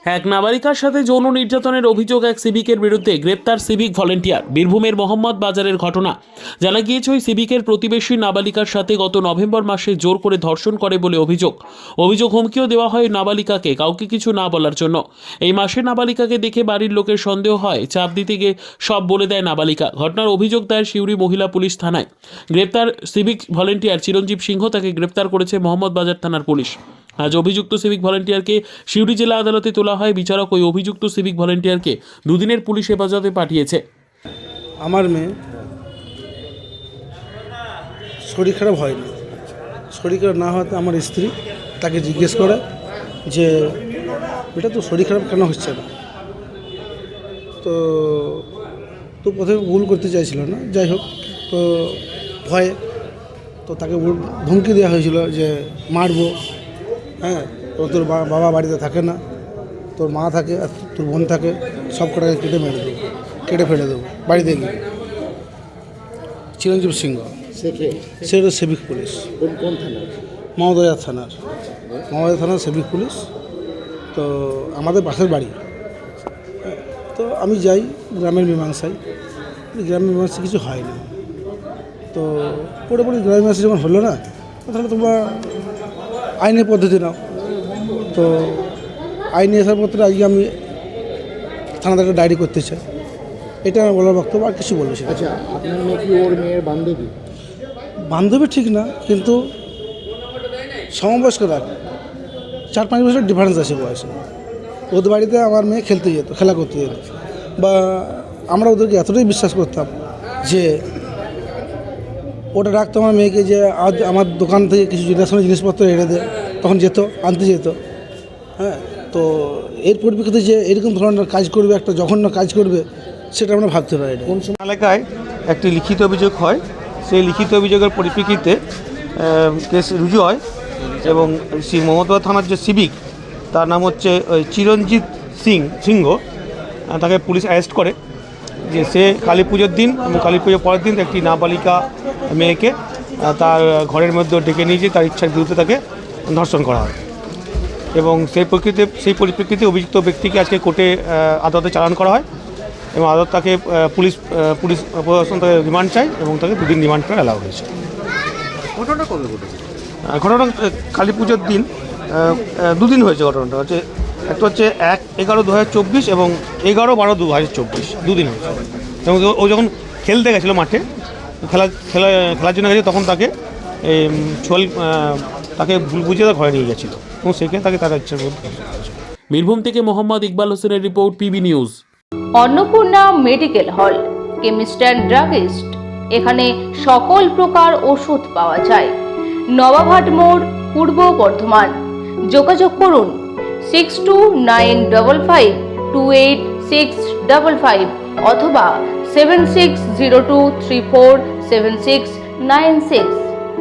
এক নাবালিকার সাথে যৌন নির্যাতনের অভিযোগ এক সিভিকের বিরুদ্ধে গ্রেপ্তার সিভিক ভলেন্টিয়ার। বীরভূমের মোহাম্মদ বাজারের ঘটনা। জানা গিয়েছে ওই সিভিকের প্রতিবেশী নাবালিকার সাথে গত নভেম্বর মাসে জোর করে ধর্ষণ করে বলে অভিযোগ হুমকিও দেওয়া হয় নাবালিকাকে কাউকে কিছু না বলার জন্য। এই মাসে নাবালিকাকে দেখে বাড়ির লোকের সন্দেহ হয়, চাপ দিতে গিয়ে সব বলে দেয় নাবালিকা। ঘটনার অভিযোগ দায়ের সিউড়ি মহিলা পুলিশ থানায়। গ্রেপ্তার সিভিক ভলেন্টিয়ার চিরঞ্জীব সিংহ, তাকে গ্রেপ্তার করেছে মোহাম্মদ বাজার থানার পুলিশ। আজ অভিযুক্ত সিভিক ভলেন্টিয়ারকে সিউড়ি জেলা আদালতে তোলা হয়। বিচারক ওই অভিযুক্ত সিভিক ভলেন্টিয়ারকে দুদিনের পুলিশ হেফাজতে পাঠিয়েছে। আমার মেয়ে শরীর খারাপ হয়নি। শরীর খারাপ না হওয়াতে আমার স্ত্রী তাকে জিজ্ঞেস করে যে বেটা তো শরীর খারাপ কেন হচ্ছে না। তো প্রথমে ভুল করতে চাইছিল না, যাই হোক, তো ভয়ে তো তাকে ধমকি দেওয়া হয়েছিল যে মারবো, হ্যাঁ, তো তোর বাবা বাড়িতে থাকে না, তোর মা থাকে আর তোর বোন থাকে, সব কটাকে কেটে ফেলে দেবো বাড়িতে গিয়ে। চিরঞ্জীব সিংহ, সে হলো সিভিক পুলিশ। কোন থানার? মহোদয়া থানার সিভিক পুলিশ। তো আমাদের পাশের বাড়ি। তো আমি যাই গ্রামের মীমাংসায় কিছু হয়নি। তো পুরোপুরি গ্রামের মীমাংসা যখন হলো না, তাহলে তোমরা আইনের পদ্ধতি নাও। তো আইনে আসার পত্রে আজকে আমি থানাতে একটা ডায়েরি করতে চাই, এটা আমার বলার বক্তব্য, আর কিছু বলবো সেটা। আচ্ছা, আপনার মেয়ে কি ওর মেয়ের বান্ধবী ঠিক না, কিন্তু সমবয়স্ক রাখ 4-5 বছর ডিফারেন্স আছে বয়সে। ওদের বাড়িতে আমার মেয়ে খেলা করতে যেত, বা আমরা ওদেরকে এতটাই বিশ্বাস করতাম যে ওটা রাখতো আমার মেয়েকে, যে আজ আমার দোকান থেকে কিছু জিনিসপত্র এনে দেয়, তখন আনতে যেত। হ্যাঁ, তো এর পরিপ্রেক্ষিতে যে এরকম ধরনের কাজ করবে, একটা জঘন্য কাজ করবে, সেটা আমরা ভাবতে পারি না। কোন সময় এলাকায় একটি লিখিত অভিযোগ হয়, সেই লিখিত অভিযোগের পরিপ্রেক্ষিতে কেস রুজু হয় এবং সেই মমতা থানার যে সিভিক, তার নাম হচ্ছে চিরঞ্জিত সিংহ, তাকে পুলিশ অ্যারেস্ট করে যে সে কালী পুজোর দিন এবং কালী পুজোর পরের দিন একটি নাবালিকা মেয়েকে তার ঘরের মধ্যে ডেকে নিয়ে যেয়ে তার ইচ্ছার বিরুদ্ধে তাকে ধর্ষণ করা হয় এবং সেই পরিপ্রেক্ষিতে অভিযুক্ত ব্যক্তিকে আজকে কোর্টে আদালতে চালান করা হয় এবং আদালত তাকে পুলিশ প্রশাসন তাকে রিমান্ড চায় এবং তাকে 2 দিন রিমান্ড করে অ্যালাউ হয়েছে। ঘটনাটা কবে ঘটেছে? ঘটনা কালী পুজোর দিন 2 দিন হয়েছে। ঘটনাটা হচ্ছে একটা হচ্ছে 1-11-2024 এবং 11-12-2024, 2 দিন হয়েছে। এবং ও যখন খেলতে গেছিলো মাঠে, খেলার জন্য গেছে, তখন তাকে তাকে ভুল বুঝিয়ে তার ঘরে নিয়ে গেছিলো এবং সেখানে তাকে তার ইচ্ছার মধ্যে। বীরভূম থেকে মোহাম্মদ ইকবাল হোসেনের report, PB news. Annapurna medical hall, chemist and druggist. এখানে সকল প্রকার ওষুধ পাওয়া যায়। নবাবহাট মোড়, পূর্ব বর্ধমান। যোগাযোগ করুন 6295528655 অথবা 7602347696।